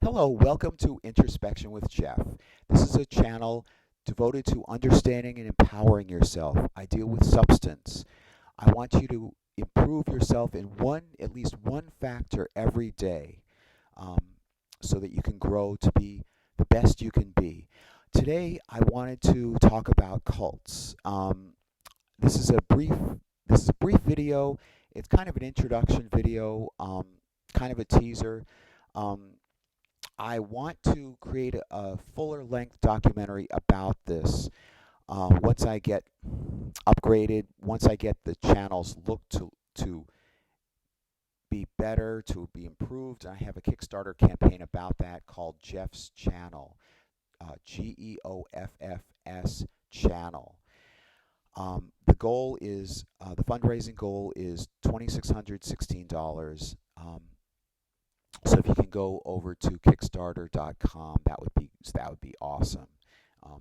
Hello, welcome to Introspection with Jeff. This is a channel devoted to understanding and empowering yourself. I deal with substance. I want you to improve yourself in at least one factor every day, um, so that you can grow to be the best you can be. Today, I wanted to talk about cults. This is a brief this is a brief video. It's kind of an introduction video, kind of a teaser. Um, I want to create a fuller length documentary about this once I get upgraded, once I get the channels looked to be better, to be improved. I have a Kickstarter campaign about that called Jeff's Channel, GEOFFS channel. The fundraising goal is $2,616. So if you can go over to Kickstarter.com, that would be awesome. Um,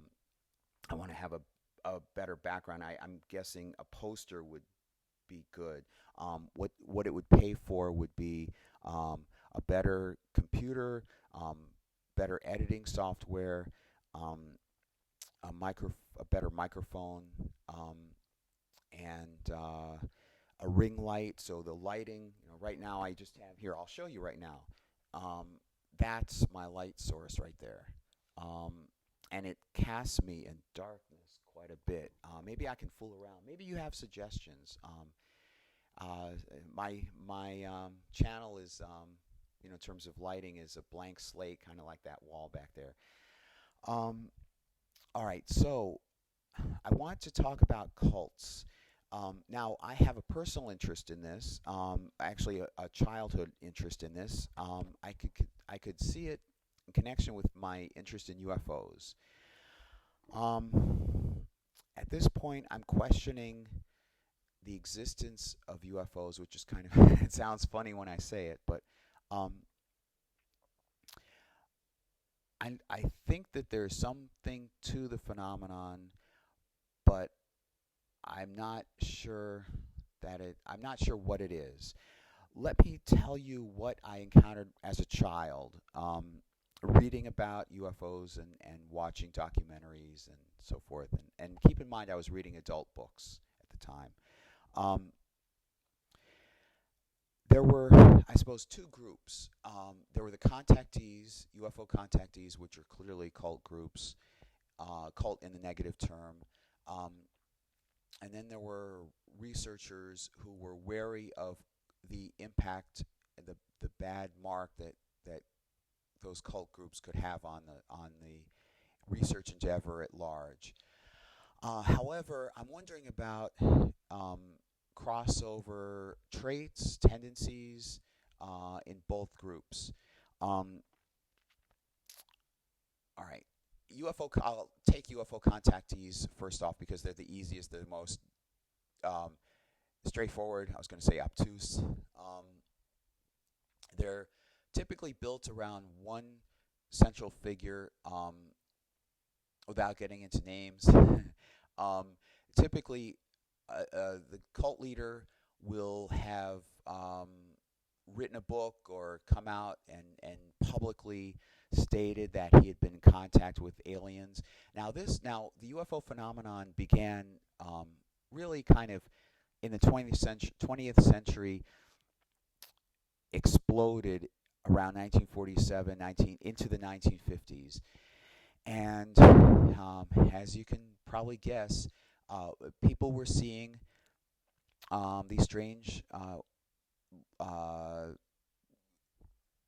I want to have a better background. I'm guessing a poster would be good. What it would pay for would be a better computer, better editing software, um, a better microphone, and a ring light. So the lighting, right now I just have here. I'll show you right now. Um, that's my light source right there, um, and it casts me in darkness quite a bit. Maybe I can fool around. Maybe you have suggestions. Uh, my channel is, in terms of lighting, is a blank slate, kind of like that wall back there. Um, all right, so I want to talk about cults. Now, I have a personal interest in this, actually a childhood interest in this. I could see it in connection with my interest in UFOs. At this point, I'm questioning the existence of UFOs, which is kind of it sounds funny when I say it, but um, I think that there's something to the phenomenon, but I'm not sure I'm not sure what it is. Let me tell you what I encountered as a child, reading about UFOs and watching documentaries and so forth. And keep in mind, I was reading adult books at the time. Um, there were, I suppose, two groups. There were the contactees, UFO contactees, which are clearly cult groups, cult in the negative term. Um, and then there were researchers who were wary of the impact, the bad mark that those cult groups could have on the research endeavor at large. However, I'm wondering about um, crossover traits, tendencies in both groups. Um, all right. I'll take UFO contactees first off because they're the easiest, the most um, straightforward. I was going to say obtuse. They're typically built around one central figure, without getting into names. um, Typically, the cult leader will have written a book or come out and publicly stated that he had been in contact with aliens. Now the UFO phenomenon began, really kind of in the 20th century, exploded around 1947, 19 into the 1950s, and as you can probably guess, people were seeing these strange uh,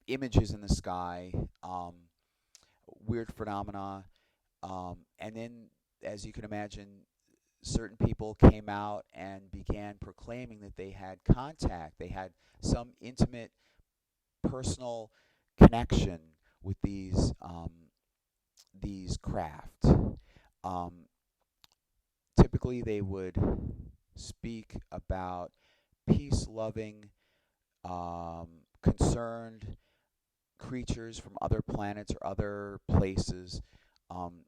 images in the sky, weird phenomena, and then, as you can imagine, certain people came out and began proclaiming that they had contact, they had some intimate, personal connection with these craft. Um, Typically, they would speak about peace-loving, concerned creatures from other planets or other places, um,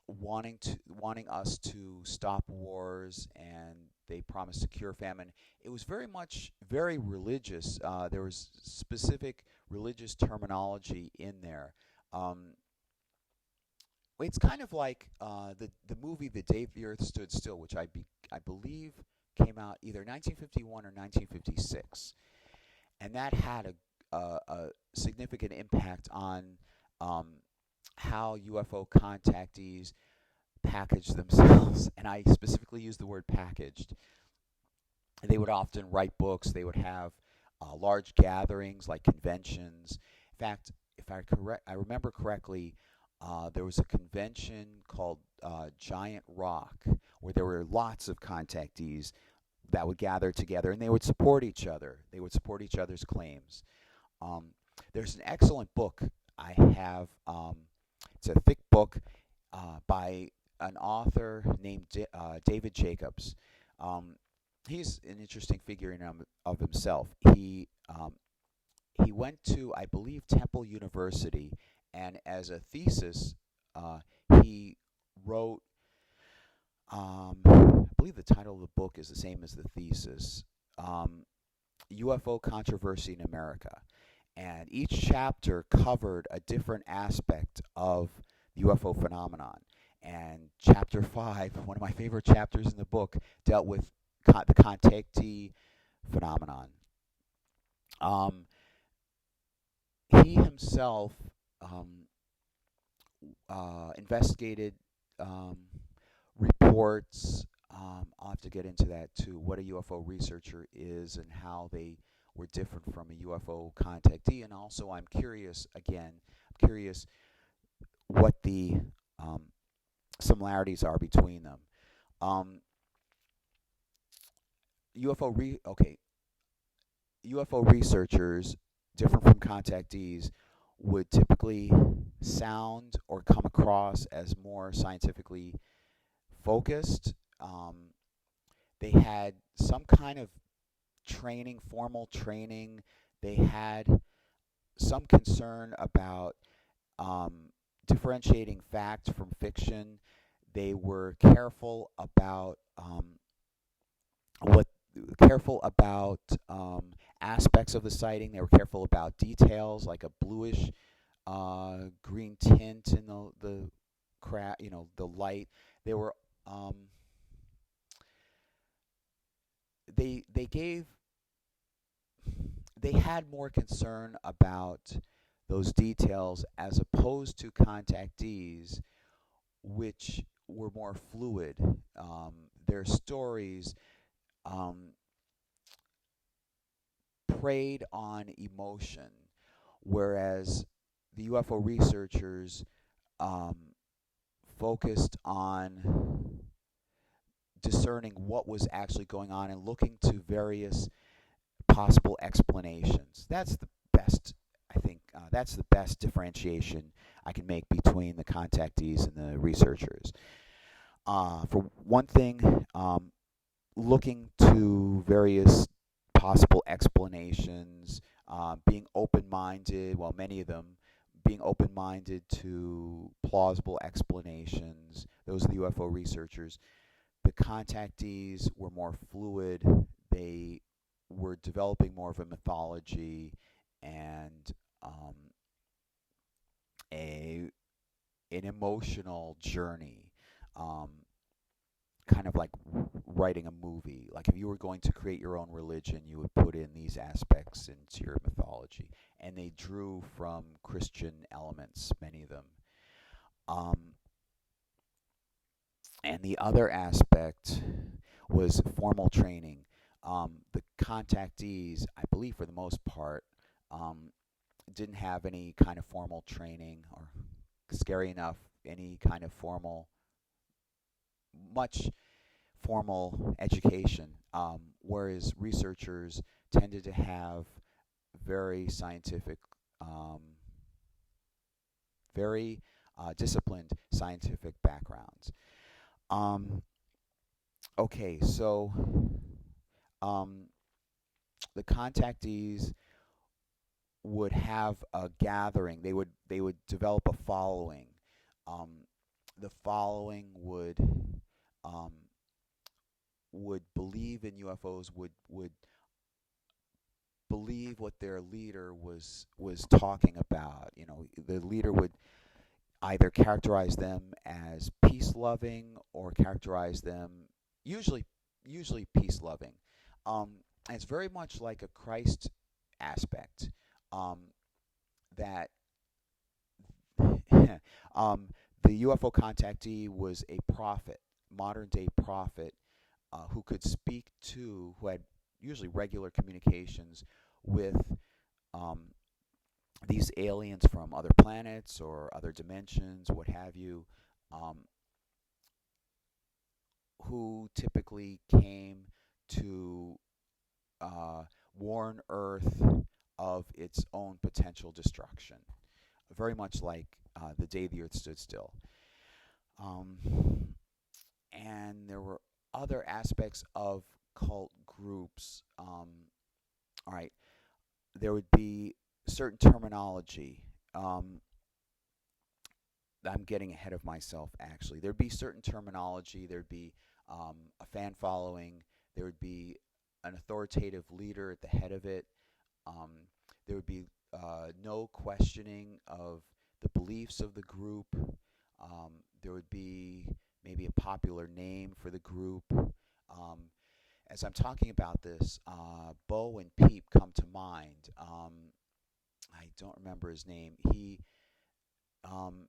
wanting us to stop wars and they promised to cure famine. It was very much very religious. There was specific religious terminology in there. Um, it's kind of like the movie The Day the Earth Stood Still, which I believe came out either 1951 or 1956, and that had a significant impact on um, how UFO contactees package themselves. And I specifically use the word packaged. They would often write books. They would have large gatherings like conventions. In fact, if I remember correctly, there was a convention called Giant Rock where there were lots of contactees that would gather together, and they would support each other. They would support each other's claims. Um, there's an excellent book I have. It's a thick book by an author named David Jacobs. Um, he's an interesting figure in of himself. He went to, I believe, Temple University, and as a thesis, uh, he wrote. I believe the title of the book is the same as the thesis. UFO Controversy in America. And each chapter covered a different aspect of the UFO phenomenon. And chapter 5, one of my favorite chapters in the book, dealt with the contactee phenomenon. Um, he himself um, investigated reports. I'll have to get into that too, what a UFO researcher is and how they were different from a UFO contactee. And also, I'm curious what the similarities are between them. Um, UFO researchers, different from contactees, would typically sound or come across as more scientifically focused. They had some kind of training, formal training. They had some concern about differentiating fact from fiction. They were what careful about aspects of the sighting. They were careful about details like a bluish green tint in the light. They were they gave they had more concern about those details as opposed to contactees, which were more fluid. Their stories um, preyed on emotion, whereas the UFO researchers um, focused on discerning what was actually going on and looking to various possible explanations. That's the best, I think, that's the best differentiation I can make between the contactees and the researchers. For one thing, looking to various possible explanations, being open-minded, well, many of them being open-minded to plausible explanations. Those are the UFO researchers. The contactees were more fluid. They were developing more of a mythology and a an emotional journey, um, kind of like writing a movie. Like if you were going to create your own religion, you would put in these aspects into your mythology, and they drew from Christian elements, many of them. Um, and the other aspect was formal training. The contactees, I believe for the most part, um, didn't have any kind of formal training or, scary enough, any kind of much formal education, whereas researchers tended to have very scientific, um, very disciplined scientific backgrounds. Um, okay, so um, the contactees would have a gathering. They would develop a following. Um, the following um, would believe in UFOs would believe what their leader was talking about. You know, the leader would either characterize them as peace loving or characterize them usually peace loving. And it's very much like a Christ aspect, um, that um, the UFO contactee was a prophet, modern day prophet, who could speak to, who had usually regular communications with um, these aliens from other planets or other dimensions, what have you, um, who typically came to warn Earth of its own potential destruction, very much like the day the Earth stood still. Um, and there were other aspects of cult groups. All right, there would be certain terminology. I'm getting ahead of myself, actually. There'd be certain terminology. There'd be a fan following. There would be an authoritative leader at the head of it. Um, there would be no questioning of the beliefs of the group. There would be maybe a popular name for the group. As I'm talking about this, Bo and Peep come to mind. I don't remember his name. Um,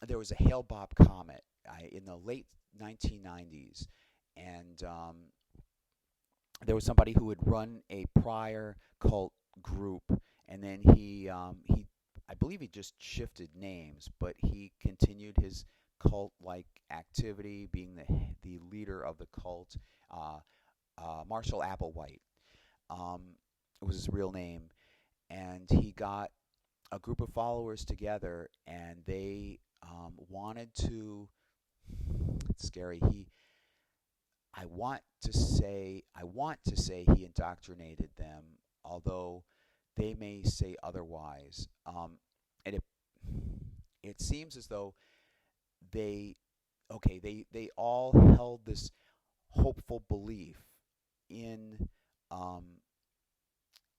there was a Hale-Bopp comet in the late 1990s, and there was somebody who had run a prior cult group, and then I believe he just shifted names, but he continued his cult-like activity, being the leader of the cult. Marshall Applewhite was his real name, and he got a group of followers together, and they wanted to. It's scary. I want to say he indoctrinated them, although they may say otherwise. And it seems as though they they all held this hopeful belief in um,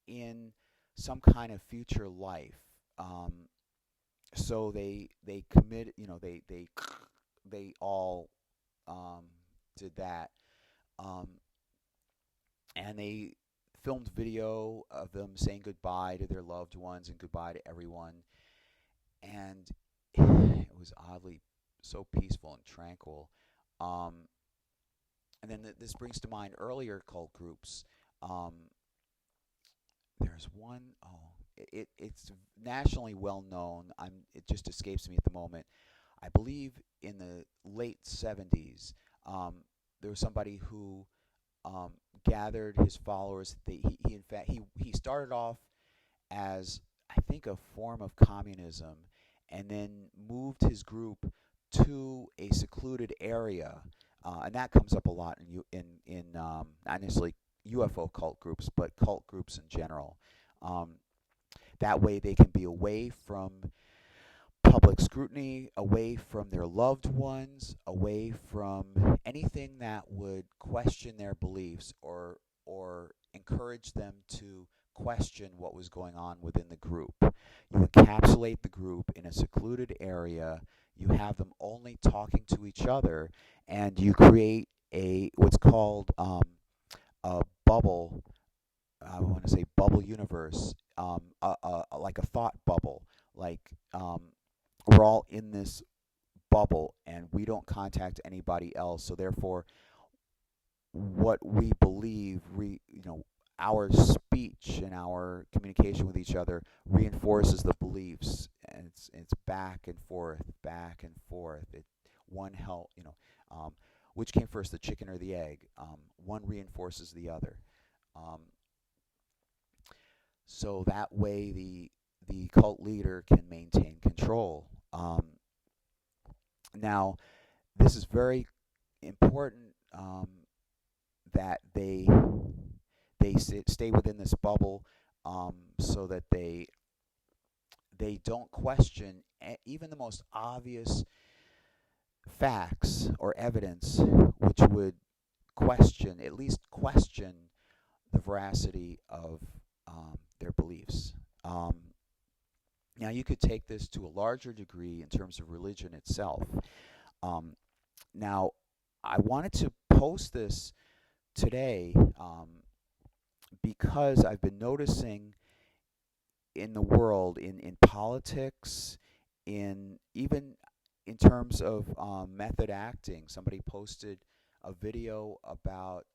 in some kind of future life. So they committed, they all um, did that, um, and they filmed video of them saying goodbye to their loved ones and goodbye to everyone, and it was oddly so peaceful and tranquil. Um, and then this brings to mind earlier cult groups. Um, there's one, it's nationally well known. It just escapes me at the moment. I believe in the late 70s, there was somebody who gathered his followers. He started off as, I think, a form of communism, and then moved his group to a secluded area, and that comes up a lot in not necessarily UFO cult groups, but cult groups in general. Um, that way, they can be away from public scrutiny, away from their loved ones, away from anything that would question their beliefs or encourage them to question what was going on within the group. You encapsulate the group in a secluded area. You have them only talking to each other, and you create what's called a bubble. I want to say bubble universe, like a thought bubble. Like we're all in this bubble, and we don't contact anybody else. So therefore, what we believe, our speech and our communication with each other reinforces the beliefs, and it's back and forth, back and forth. One help, which came first, the chicken or the egg? One reinforces the other. Um, so that way the cult leader can maintain control. Now, this is very important, that they stay within this bubble, so that they don't question even the most obvious facts or evidence, which would at least question the veracity of their beliefs. Now, you could take this to a larger degree in terms of religion itself. Um, Now, I wanted to post this today because I've been noticing in the world, in politics, in even in terms of method acting. Somebody posted a video about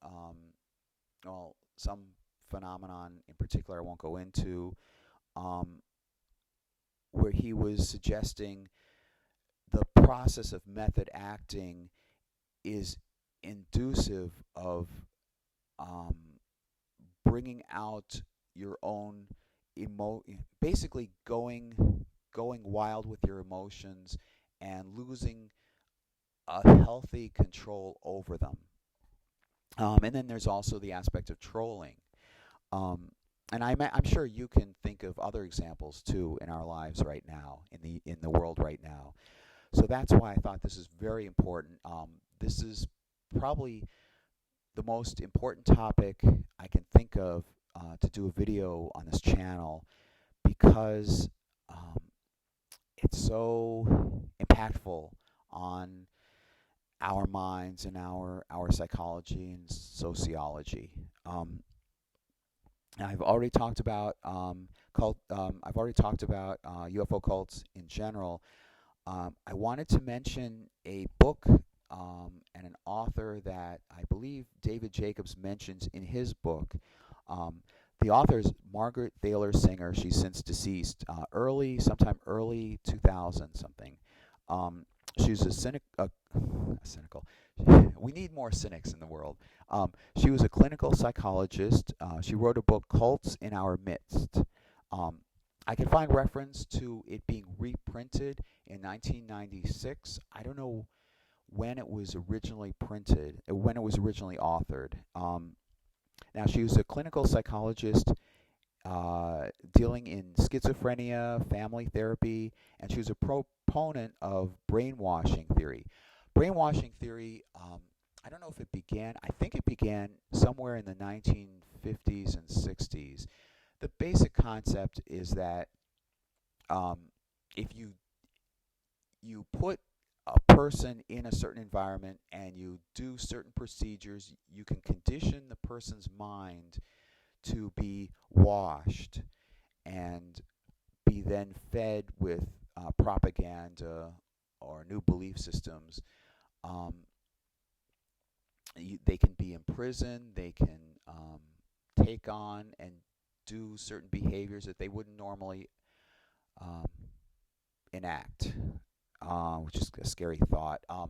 well, some phenomenon in particular I won't go into, um, where he was suggesting the process of method acting is inducive of um, bringing out your own basically going wild with your emotions and losing a healthy control over them. And then there's also the aspect of trolling. Um, and I'm sure you can think of other examples too in our lives right now, in the world right now. So that's why I thought this is very important. This is probably the most important topic I can think of to do a video on this channel because um, it's so impactful on our minds and our psychology and sociology. I've already talked about I've already talked about UFO cults in general. I wanted to mention a book and an author that I believe David Jacobs mentions in his book. Um, the author is Margaret Thaler Singer. She's since deceased, sometime early 2000 something. She's cynical. We need more cynics in the world. She was a clinical psychologist. She wrote a book, Cults in Our Midst. Um, I can find reference to it being reprinted in 1996. I don't know when it was originally printed, when it was originally authored. Now, she was a clinical psychologist dealing in schizophrenia, family therapy, and she was a proponent of brainwashing theory. Brainwashing theory, I don't know if it began, I think it began somewhere in the 1950s and 60s. The basic concept is that if you put a person in a certain environment and you do certain procedures, you can condition the person's mind to be washed and be then fed with propaganda or new belief systems. Um, they can be imprisoned, they can take on and do certain behaviors that they wouldn't normally um, enact, which is a scary thought. I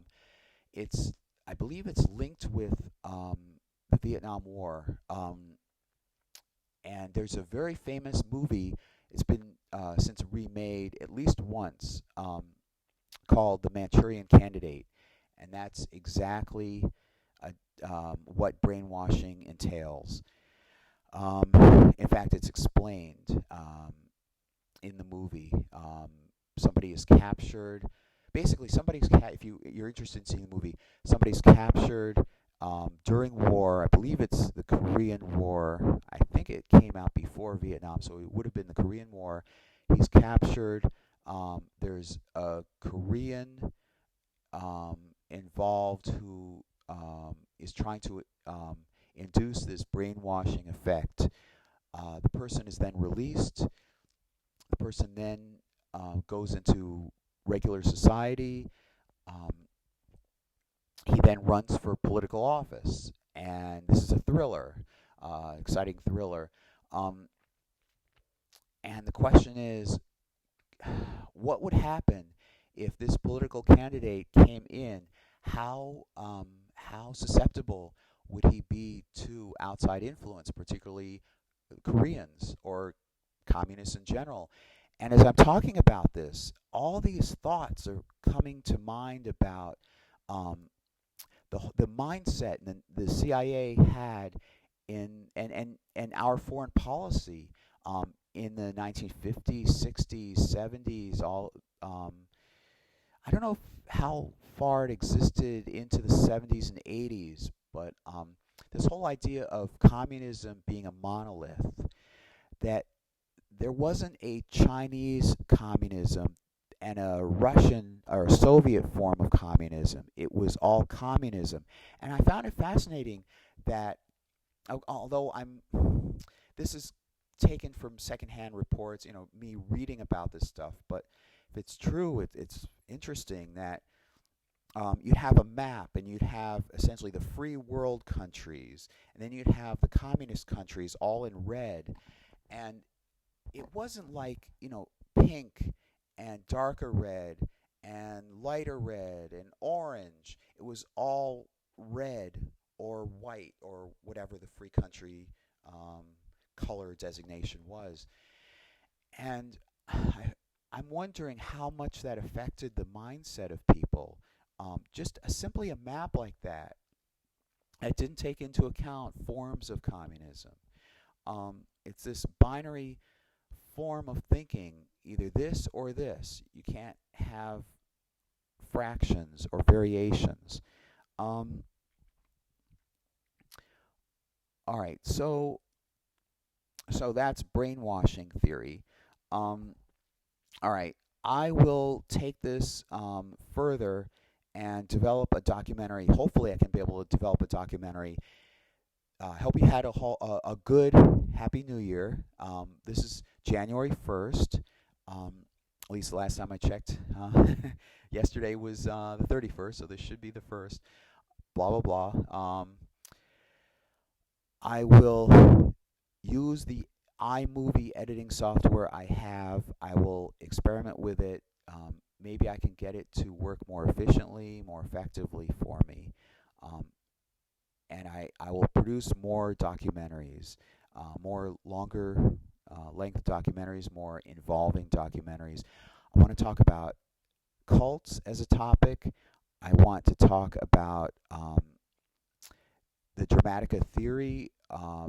believe it's linked with the Vietnam War, and there's a very famous movie. It's been since remade at least once, called The Manchurian Candidate, and that's exactly what brainwashing entails. In fact, it's explained in the movie. Somebody is captured. Basically, if you're interested in seeing the movie, somebody's captured during war. I believe it's the Korean War. I think it came out before Vietnam, so it would have been the Korean War. He's captured. There's a Korean involved who is trying to induce this brainwashing effect. The person is then released. The person then goes into regular society. He then runs for political office, and this is a thriller, exciting thriller. And the question is, what would happen if this political candidate came in? How susceptible would he be to outside influence, particularly Koreans or communists in general? And as I'm talking about this, all these thoughts are coming to mind about the mindset the CIA had and our foreign policy in the 1950s, 60s, 70s. I don't know how far it existed into the 70s and 80s, but this whole idea of communism being a monolith, that there wasn't a Chinese communism and a Russian or a Soviet form of communism. It was all communism. And I found it fascinating that, although this is taken from secondhand reports, me reading about this stuff, but if it's true, it's interesting that you'd have a map and you'd have essentially the free world countries, and then you'd have the communist countries all in red. And it wasn't like, pink and darker red and lighter red and orange. It was all red or white or whatever the free country color designation was. And I'm wondering how much that affected the mindset of people. Just simply a map like that, it didn't take into account forms of communism. It's this binary form of thinking, either this or this. You can't have fractions or variations. All right, so that's brainwashing theory. All right, I will take this further and develop a documentary. Hopefully, I can be able to develop a documentary. Hope you had a good, happy New Year. This is January 1st, at least the last time I checked. Yesterday was the 31st, so this should be the 1st. Blah, blah, blah. I will use the iMovie editing software I have. I will experiment with it. Maybe I can get it to work more efficiently, more effectively for me. And I will produce more documentaries, more longer length documentaries, more involving documentaries. I want to talk about cults as a topic. I want to talk about the Dramatica theory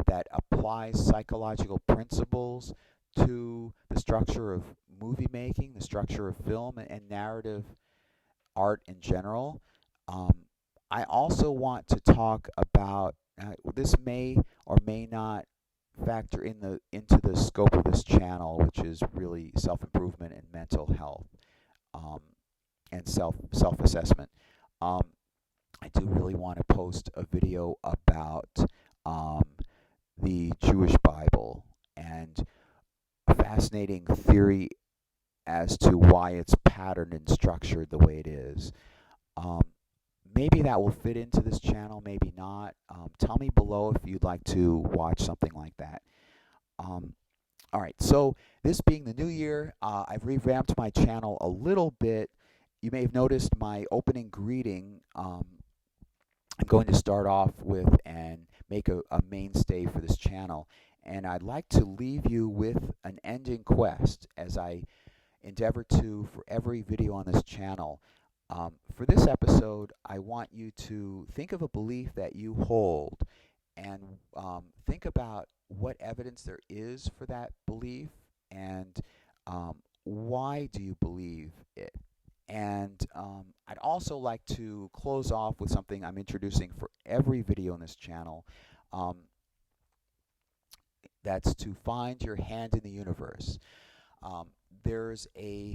that applies psychological principles to the structure of movie making, the structure of film, and narrative art in general. I also want to talk about this may or may not factor into the scope of this channel, which is really self-improvement and mental health, and self-assessment. I do really want to post a video about the Jewish Bible and a fascinating theory as to why it's patterned and structured the way it is. Maybe that will fit into this channel, maybe not. Tell me below if you'd like to watch something like that. All right, so this being the new year, I've revamped my channel a little bit. You may have noticed my opening greeting. I'm going to start off with and make a mainstay for this channel. And I'd like to leave you with an ending quest as I endeavor to for every video on this channel. For this episode, I want you to think of a belief that you hold and think about what evidence there is for that belief and why do you believe it. And I'd also like to close off with something I'm introducing for every video on this channel. That's to find your hand in the universe. There's a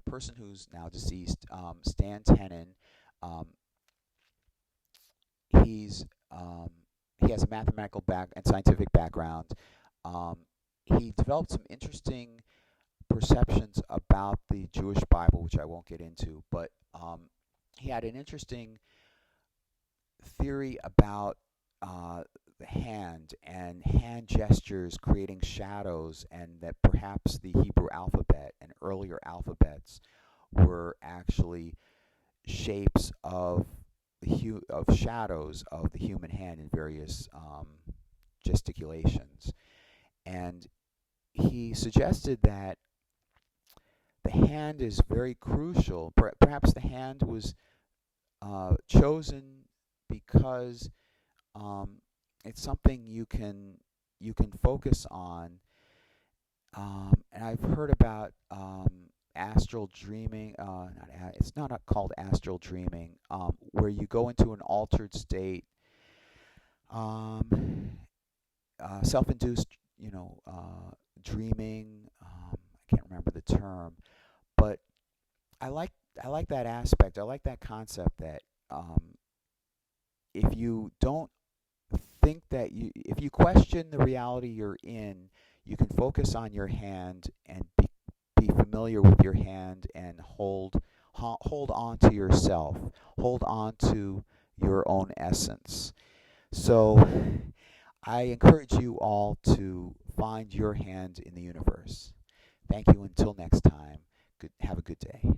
person who's now deceased, Stan Tenen. He has a mathematical and scientific background. He developed some interesting perceptions about the Jewish Bible, which I won't get into, but he had an interesting theory about the hand and hand gestures creating shadows, and that perhaps the Hebrew alphabet and earlier alphabets were actually shapes of shadows of the human hand in various gesticulations. And he suggested that the hand is very crucial. Perhaps the hand was chosen because it's something you can focus on. And I've heard about astral dreaming. It's not called astral dreaming, where you go into an altered state, um, self-induced, dreaming. I can't remember the term, but I like I like that aspect. I like that concept that um, if you don't if you question the reality you're in, you can focus on your hand and be familiar with your hand and hold on to yourself, hold on to your own essence. So I encourage you all to find your hand in the universe. Thank you until next time. Have a good day.